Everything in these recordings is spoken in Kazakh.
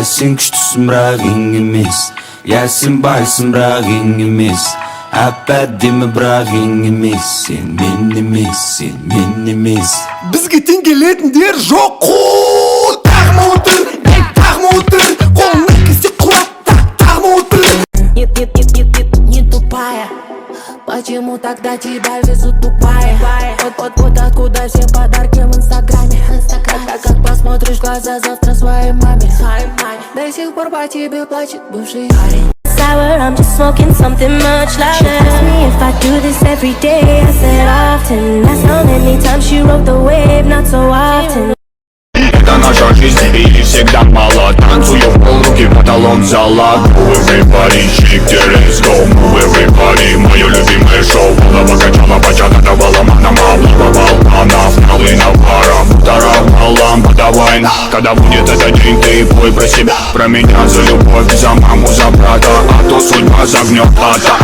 Я сен күштісің бірақ ең емес, я сен байсың бірақ ең емес, әп-әдемі бірақ ең емес, сен мен емес, сен мен емес. Бізге тең келетіндер жоқ қой. Тағма отыр, ей тағма отыр, қолыңа кесе құлап тағма отыр. Не тупая, почему тогда тебя везут тупая? Вот откуда все подарки в инстаграме. Как посмотришь в глаза завтра своей маме. До сих пор по тебе плачет бывший парень. Sour, I'm just smoking something much louder. She asked me if I do this every day. I said often. That's how many times she rode the wave, not so often. Это наша жизнь, и всегда мало. Танцую в полруки, потолок зала. Move everybody, shake the let's go. Move everybody, мое любимое шоу. Голова качала, бачата давала манама. Плавал, она встала на пара. Вторая лампа, давай на. Когда будет этот день, ты пой про себя. Про меня, за любовь, за маму, за брата. А то судьба загнет ата.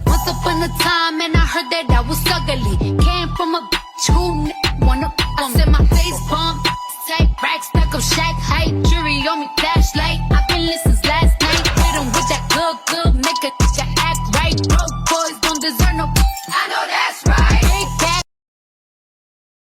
Once upon a time and I heard that I was ugly. Came from a bitch who wanna I said my face bump, take racks, stack of shack height, jury on me that